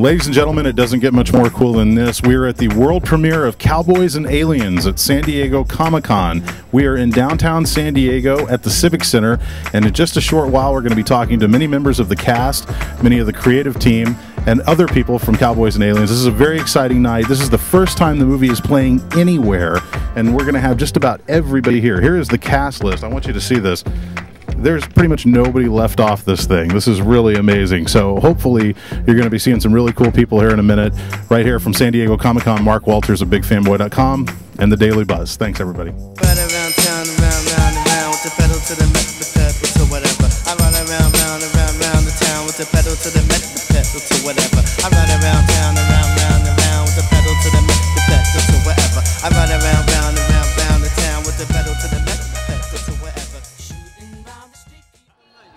Ladies and gentlemen, it doesn't get much more cool than this. We are at the world premiere of Cowboys and Aliens at San Diego Comic-Con. We are in downtown San Diego at the Civic Center, and in just a short while we're going to be talking to many members of the cast, many of the creative team, and other people from Cowboys and Aliens. This is a very exciting night. This is the first time the movie is playing anywhere, and we're going to have just about everybody here. Here is the cast list. I want you to see this. There's pretty much nobody left off this thing. This is really amazing. So hopefully you're going to be seeing some really cool people here in a minute. Right here from San Diego Comic-Con, Mark Walters of BigFanboy.com and the Daily Buzz. Thanks, everybody. Right around town, around, with the pedal to the metal, the pedal to whatever. I run around the town with the pedal to the metal, the pedal to whatever. I run around town, around with the pedal to the metal, the pedal to whatever. I run around the town with the pedal to the metal, the pedal to whatever.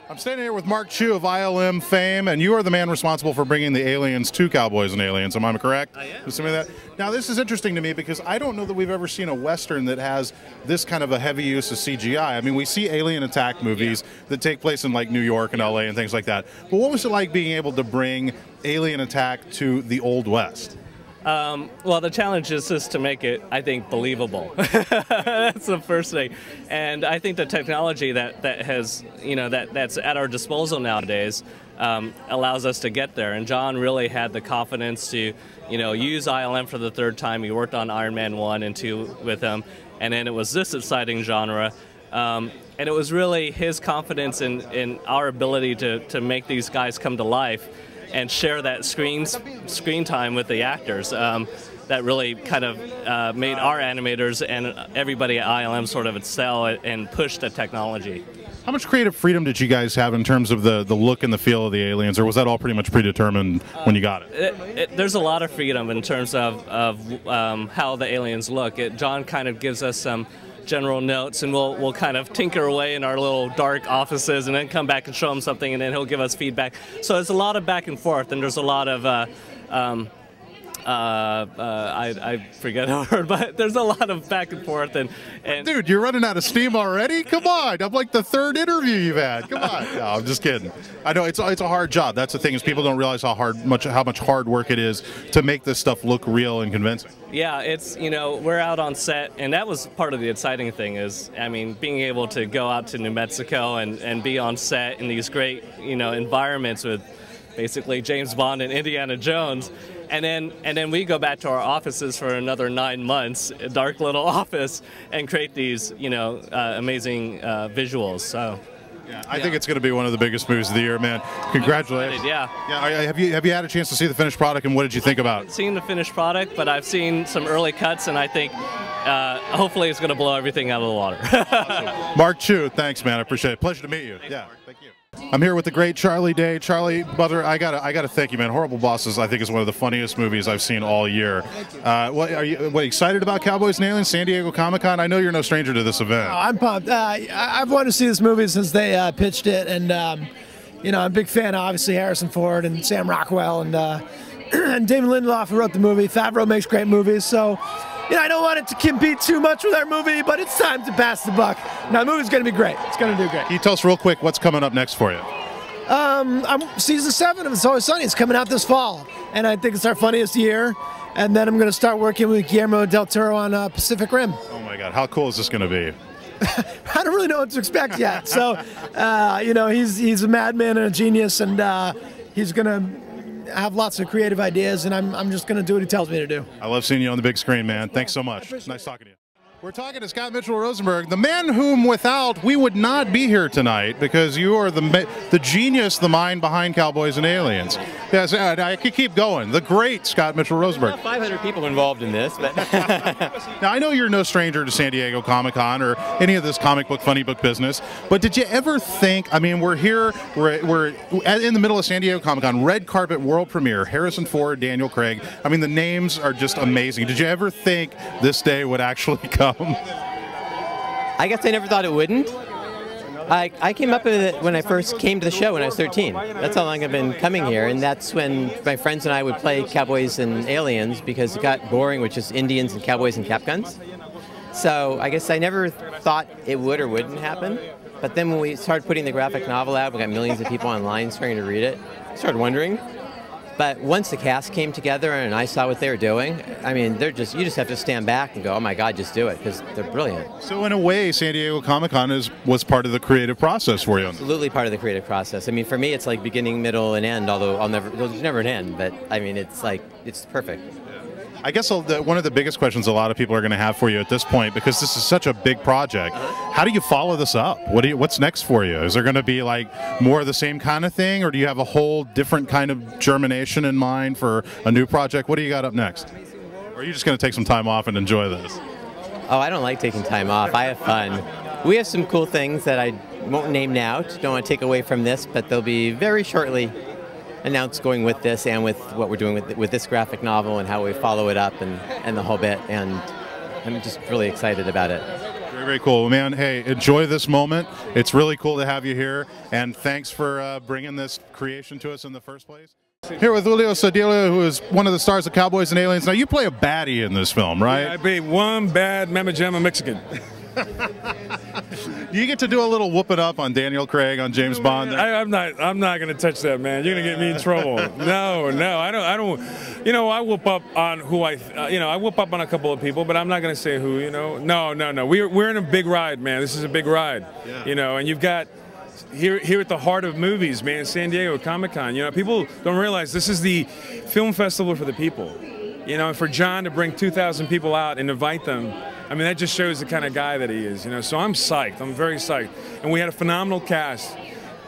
I'm standing here with Mark Chu of ILM fame, and you are the man responsible for bringing the aliens to Cowboys and Aliens. Am I correct? I am. Assuming that. Now, this is interesting to me because I don't know that we've ever seen a Western that has this kind of a heavy use of CGI. I mean, we see alien attack movies that take place in like New York and LA and things like that. But what was it like being able to bring alien attack to the Old West? Well, the challenge is just to make it, I think, believable. That's the first thing. And I think the technology that has, that's at our disposal nowadays allows us to get there. And John really had the confidence to, use ILM for the third time. He worked on Iron Man 1 and 2 with him. And then it was this exciting genre. And it was really his confidence in our ability to make these guys come to life and share that screen time with the actors. That really kind of made our animators and everybody at ILM sort of excel and push the technology. How much creative freedom did you guys have in terms of the look and the feel of the aliens, or was that all pretty much predetermined when you got it? There's a lot of freedom in terms of how the aliens look. John kind of gives us some general notes, and we'll kind of tinker away in our little dark offices and then come back and show him something, and then he'll give us feedback. So there's a lot of back and forth, and there's a lot of I forget the word, but there's a lot of back and forth. And dude, you're running out of steam already? Come on, I'm like the third interview you've had. Come on. No, I'm just kidding. I know it's a hard job. That's the thing, is people don't realize how much hard work it is to make this stuff look real and convincing. Yeah, it's, we're out on set, and that was part of the exciting thing is, I mean, being able to go out to New Mexico and be on set in these great, environments with basically James Bond and Indiana Jones. And then we go back to our offices for another 9 months, a dark little office, and create these, amazing visuals. So, yeah, I think it's going to be one of the biggest movies of the year, man. Congratulations. Yeah. Have you had a chance to see the finished product, and what did you think about it? I've seen the finished product, but I've seen some early cuts, and I think hopefully it's going to blow everything out of the water. Awesome. Mark Chu, thanks, man. I appreciate it. Pleasure to meet you. Yeah, Thank you. I'm here with the great Charlie Day. Charlie, brother, I gotta thank you, man. Horrible Bosses, I think, is one of the funniest movies I've seen all year. Are you excited about Cowboys and Aliens, San Diego Comic-Con? I know you're no stranger to this event. Oh, I'm pumped. I've wanted to see this movie since they pitched it, and I'm a big fan of, obviously, Harrison Ford and Sam Rockwell and Damon Lindelof, who wrote the movie. Favreau makes great movies, so I don't want it to compete too much with our movie, but it's time to pass the buck. Now, the movie's going to be great. It's going to do great. Can you tell us real quick what's coming up next for you? Season 7 of It's Always Sunny. It's coming out this fall, and I think it's our funniest year. And then I'm going to start working with Guillermo del Toro on Pacific Rim. Oh my God, how cool is this going to be? I don't really know what to expect yet. So, he's a madman and a genius, and he's going to have lots of creative ideas, and I'm just going to do what he tells me to do. I love seeing you on the big screen, man. Thanks so much. Nice talking to you. We're talking to Scott Mitchell Rosenberg, the man whom without we would not be here tonight, because you are the genius, the mind behind Cowboys and Aliens. Yes, I could keep going. The great Scott Mitchell Rosenberg. About 500 people involved in this, but now I know you're no stranger to San Diego Comic-Con or any of this comic book, funny book business, but did you ever think? I mean, we're here, we're in the middle of San Diego Comic-Con, red carpet world premiere, Harrison Ford, Daniel Craig. I mean, the names are just amazing. Did you ever think this day would actually come? I guess I never thought it wouldn't. I came up with it when I first came to the show when I was 13. That's how long I've been coming here, and that's when my friends and I would play Cowboys and Aliens because it got boring with just Indians and Cowboys and Cap Guns. So I guess I never thought it would or wouldn't happen. But then when we started putting the graphic novel out, we got millions of people online starting to read it. I started wondering, But once the cast came together and I saw what they were doing, I mean, you just have to stand back and go, oh my God, just do it, because they're brilliant. So in a way, San Diego Comic-Con was part of the creative process for you. Absolutely part of the creative process. I mean, for me, it's like beginning, middle, and end, although there's never an end, but I mean, it's perfect. I guess one of the biggest questions a lot of people are going to have for you at this point, because this is such a big project, how do you follow this up? What's next for you? Is there going to be like more of the same kind of thing, or do you have a whole different kind of germination in mind for a new project? What do you got up next? Or are you just going to take some time off and enjoy this? Oh, I don't like taking time off. I have fun. We have some cool things that I won't name now. Don't want to take away from this, but they'll be very shortly announced going with this and with what we're doing with this graphic novel and how we follow it up and the whole bit. And I'm just really excited about it. Very, very cool. Man, hey, enjoy this moment. It's really cool to have you here. And thanks for bringing this creation to us in the first place. Here with Julio Cedillo, who is one of the stars of Cowboys and Aliens. Now, you play a baddie in this film, right? Yeah, I play one bad Mama Jamma Mexican. Do you get to do a little whoop it up on Daniel Craig, on James Bond? I'm not going to touch that, man. You're going to get me in trouble. No, I don't. You know, I whoop up on who I whoop up on a couple of people, but I'm not going to say who. You know, no. We're in a big ride, man. This is a big ride. Yeah. You know, and you've got here at the heart of movies, man, San Diego Comic-Con. You know, people don't realize this is the film festival for the people. You know, and for John to bring 2,000 people out and invite them, I mean, that just shows the kind of guy that he is, you know. So I'm psyched. I'm very psyched. And we had a phenomenal cast.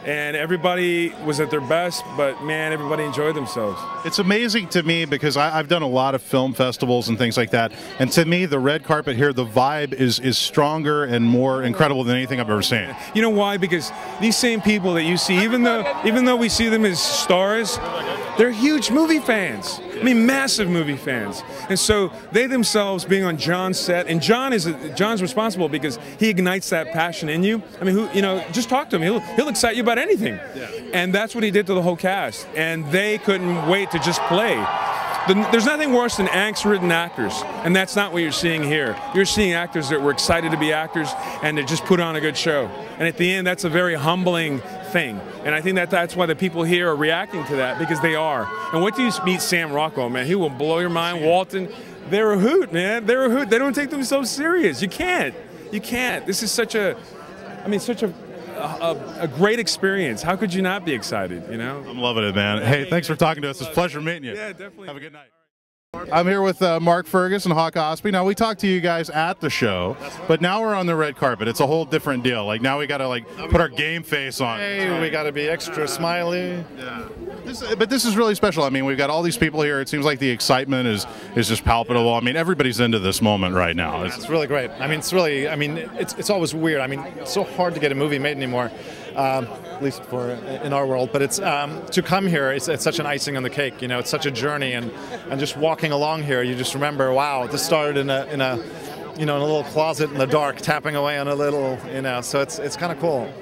And everybody was at their best, but man, everybody enjoyed themselves. It's amazing to me because I've done a lot of film festivals and things like that. And to me, the red carpet here, the vibe is stronger and more incredible than anything I've ever seen. You know why? Because these same people that you see, even though we see them as stars, they're huge movie fans. I mean, massive movie fans. And so they themselves being on John's set, and John's responsible because he ignites that passion in you. I mean, just talk to him. He'll excite you about anything. Yeah. And that's what he did to the whole cast. And they couldn't wait to just play. There's nothing worse than angst-ridden actors, and that's not what you're seeing here. You're seeing actors that were excited to be actors and to just put on a good show. And at the end, that's a very humbling thing. And I think that's why the people here are reacting to that, because they are. And what do you meet Sam Rockwell, man? He will blow your mind. Walton, they're a hoot, man. They're a hoot. They don't take themselves serious. You can't. You can't. This is such a great experience. How could you not be excited, you know? I'm loving it, man. Hey, thanks for talking to us. It's a pleasure meeting you. Yeah, definitely. Have a good night. I'm here with Mark Fergus and Hawk Ospey. Now, we talked to you guys at the show, but now we're on the red carpet. It's a whole different deal. Like, now we got to, put our game face on. Hey, we got to be extra smiley. Yeah. But this is really special. I mean, we've got all these people here. It seems like the excitement is just palpable. I mean, everybody's into this moment right now. It's really great. I mean, it's always weird. I mean, it's so hard to get a movie made anymore. At least in our world, but it's to come here. It's such an icing on the cake. You know, it's such a journey, and just walking along here, you just remember, wow, this started in a little closet in the dark, tapping away on a little, So it's kind of cool.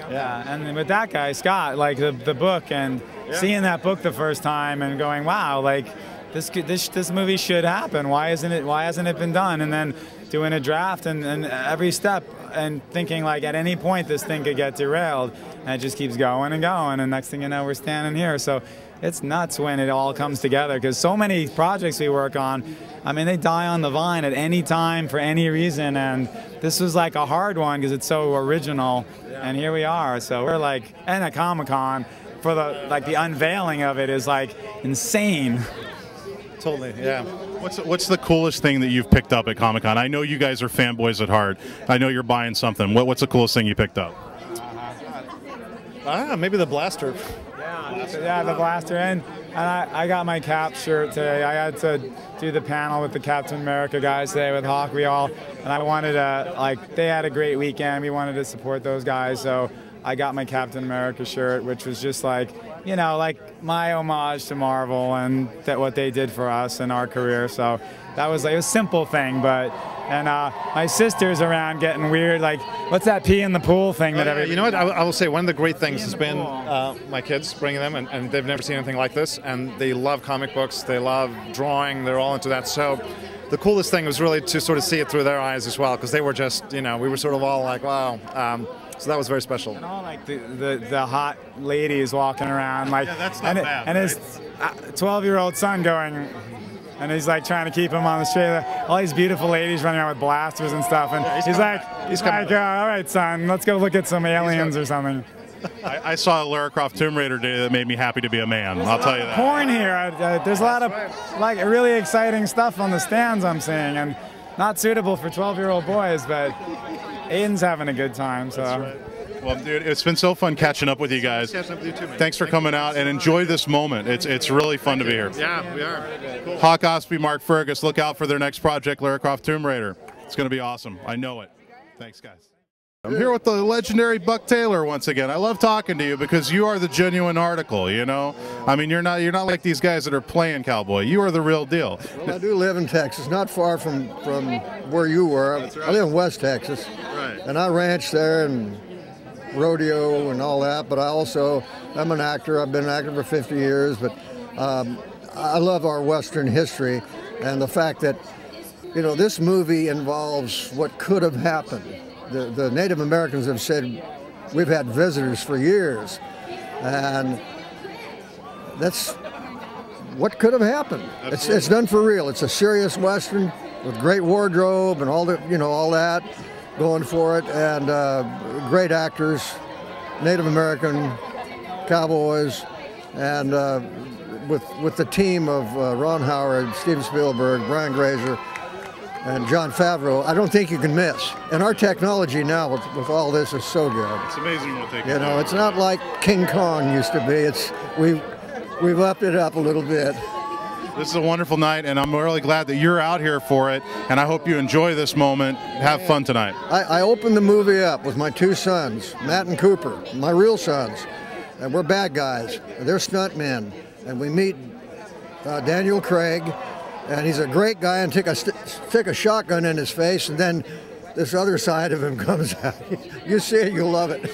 Yeah, and with that guy Scott, like the book, and seeing that book the first time, and going, wow, like this movie should happen. Why hasn't it been done? And then doing a draft and every step, and thinking like at any point this thing could get derailed, and it just keeps going and going, and next thing you know, we're standing here. So it's nuts when it all comes together, because so many projects we work on, I mean, they die on the vine at any time for any reason, and this was like a hard one because it's so original, and here we are. So we're like, and at Comic-Con for the unveiling of it is like insane. Totally, yeah. What's the coolest thing that you've picked up at Comic-Con? I know you guys are fanboys at heart. I know you're buying something. What's the coolest thing you picked up? Maybe the blaster. Yeah, the blaster. And I got my Cap shirt today. I had to do the panel with the Captain America guys today with Hawk. And I wanted to, they had a great weekend. We wanted to support those guys. So I got my Captain America shirt, which was just like my homage to Marvel and what they did for us in our career. So that was a simple thing, and my sister's around getting weird, like, what's that pee in the pool thing that everybody... You know what, I will say one of the great things has been my kids, bringing them, and they've never seen anything like this, and they love comic books, they love drawing, they're all into that. So the coolest thing was really to sort of see it through their eyes as well, because they were just, we were sort of all like, wow. So that was very special. And all like the hot ladies walking around, like, Yeah, that's not bad, and his 12-year-old son going, and he's like trying to keep him on the straight. All these beautiful ladies running around with blasters and stuff, and he's like, all right, son, let's go look at some aliens or something. I saw a Lara Croft Tomb Raider today that made me happy to be a man. I'll tell you that. Porn here. There's a lot of like really exciting stuff on the stands I'm seeing, and not suitable for 12-year-old boys, but Aiden's having a good time. So. That's right. Well, dude, it's been so fun catching up with you guys. Thanks for coming out and enjoy this moment. It's really fun to be here. Yeah, we are. Cool. Hawk Osby, Mark Fergus, look out for their next project, Lara Croft Tomb Raider. It's going to be awesome. I know it. Thanks, guys. I'm here with the legendary Buck Taylor once again. I love talking to you because you are the genuine article, you know? I mean, you're not like these guys that are playing cowboy. You are the real deal. Well, I do live in Texas, not far from where you were. I live in West Texas. Right. And I ranch there and rodeo and all that, but I'm an actor. I've been an actor for 50 years, but I love our Western history and the fact that, you know, this movie involves what could have happened. The Native Americans have said we've had visitors for years, and that's what could have happened. It's done for real. It's a serious Western with great wardrobe and all that going for it, and great actors, Native American cowboys, and with the team of Ron Howard, Steven Spielberg, Brian Grazer, and Jon Favreau. I don't think you can miss. And our technology now with all this is so good. It's amazing what they can do. You know, it's not like King Kong used to be. We've upped it up a little bit. This is a wonderful night, and I'm really glad that you're out here for it, and I hope you enjoy this moment. Have fun tonight. I opened the movie up with my two sons, Matt and Cooper, my real sons, and we're bad guys. They're stuntmen, and we meet Daniel Craig, and he's a great guy, and stick a shotgun in his face, and then this other side of him comes out. You see it, you'll love it.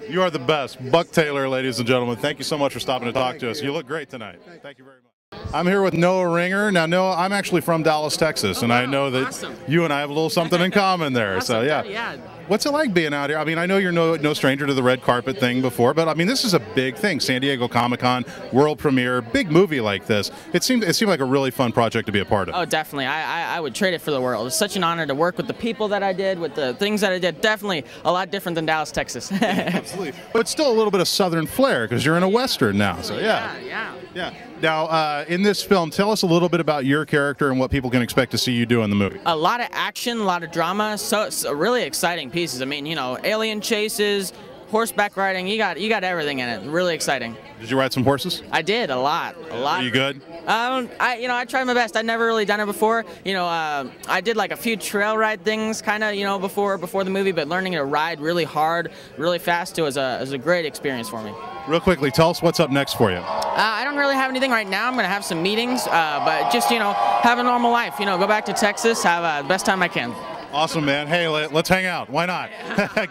You are the best. Buck Taylor, ladies and gentlemen. Thank you so much for stopping to talk to us. You look great tonight. Thank you very much. I'm here with Noah Ringer. Now, Noah, I'm actually from Dallas, Texas, and I know that you and I have a little something in common there. So, yeah. What's it like being out here? I mean, I know you're no stranger to the red carpet thing before, but I mean, this is a big thing. San Diego Comic-Con, world premiere, big movie like this. It seemed like a really fun project to be a part of. Oh, definitely. I would trade it for the world. It's such an honor to work with the people that I did, with the things that I did. Definitely a lot different than Dallas, Texas. Absolutely. But still a little bit of Southern flair because you're in a Western now. So, yeah. Now, in this film, tell us a little bit about your character and what people can expect to see you do in the movie. A lot of action, a lot of drama, so really exciting pieces. I mean, you know, alien chases, horseback riding, you got everything in it. Really exciting. Did you ride some horses? I did, a lot. Are you good? I tried my best. I'd never really done it before. You know, I did like a few trail ride things, kind of, you know, before the movie. But learning to ride really hard, really fast, was a great experience for me. Real quickly, tell us what's up next for you. I don't really have anything right now. I'm going to have some meetings, but just, you know, have a normal life. You know, go back to Texas, have the best time I can. Awesome, man. Hey, let's hang out. Why not?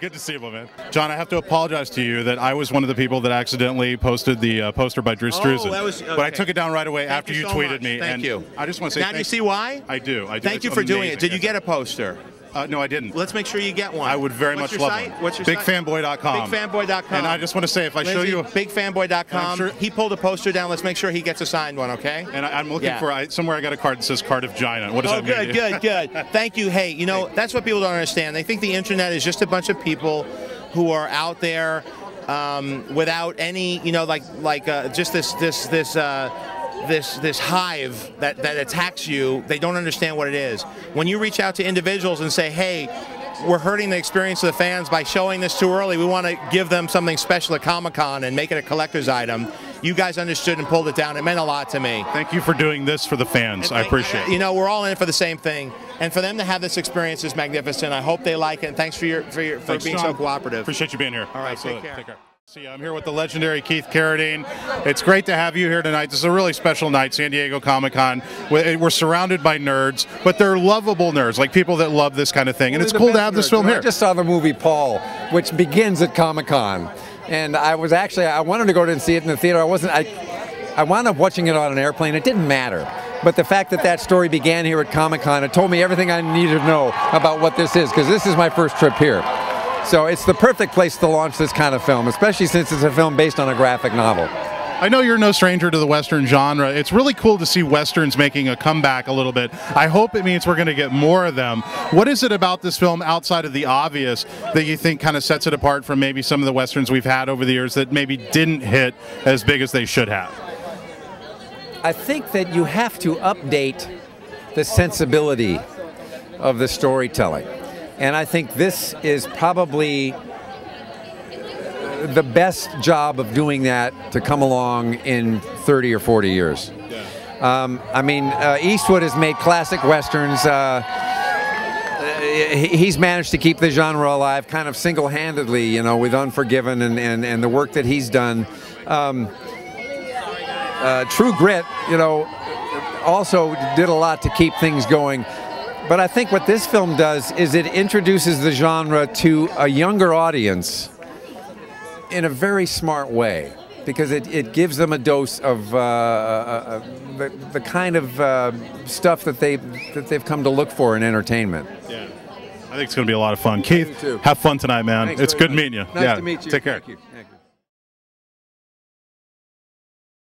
Good to see you, man. John, I have to apologize to you that I was one of the people that accidentally posted the poster by Drew Struzan. Okay. But I took it down right away after you tweeted me. Thank you. I just want to say now, do you see why? I do. Thank you for doing it. Did you get a poster? No, I didn't. Let's make sure you get one. I would very much love one. What's your site? BigFanboy.com. BigFanboy.com. And I just want to say, if I show you... BigFanboy.com. Sure, he pulled a poster down. Let's make sure he gets a signed one, okay? And I'm looking for... Somewhere I got a card that says Cardiff Giant. What does that mean? Good. Thank you. Hey, you know, that's what people don't understand. They think the internet is just a bunch of people who are out there without any, you know, just this hive that attacks you. They don't understand what it is. When you reach out to individuals and say, hey, we're hurting the experience of the fans by showing this too early, we want to give them something special at Comic-Con and make it a collector's item. You guys understood and pulled it down. It meant a lot to me. Thank you for doing this for the fans. I appreciate it. You know, we're all in it for the same thing. And for them to have this experience is magnificent. I hope they like it. And thanks for being so cooperative. Appreciate you being here. All right, Absolutely. take care. See, I'm here with the legendary Keith Carradine. It's great to have you here tonight. This is a really special night, San Diego Comic-Con. We're surrounded by nerds, but they're lovable nerds, like people that love this kind of thing. And it's cool to have this film here. I just saw the movie Paul, which begins at Comic-Con. And I wanted to go and see it in the theater. I wound up watching it on an airplane. It didn't matter. But the fact that story began here at Comic-Con, it told me everything I needed to know about what this is, because this is my first trip here. So it's the perfect place to launch this kind of film, especially since it's a film based on a graphic novel. I know you're no stranger to the Western genre. It's really cool to see Westerns making a comeback a little bit. I hope it means we're going to get more of them. What is it about this film, outside of the obvious, that you think kind of sets it apart from maybe some of the Westerns we've had over the years that maybe didn't hit as big as they should have? I think that you have to update the sensibility of the storytelling. And I think this is probably the best job of doing that to come along in 30 or 40 years. I mean, Eastwood has made classic Westerns. He's managed to keep the genre alive kind of single-handedly, you know, with Unforgiven and the work that he's done. True Grit, you know, also did a lot to keep things going. But I think what this film does is it introduces the genre to a younger audience in a very smart way, because it gives them a dose of the kind of stuff that they've come to look for in entertainment. Yeah, I think it's going to be a lot of fun. Keith, have fun tonight, man. Thanks, it's good meeting you. Nice to meet you. Take care. Thank you.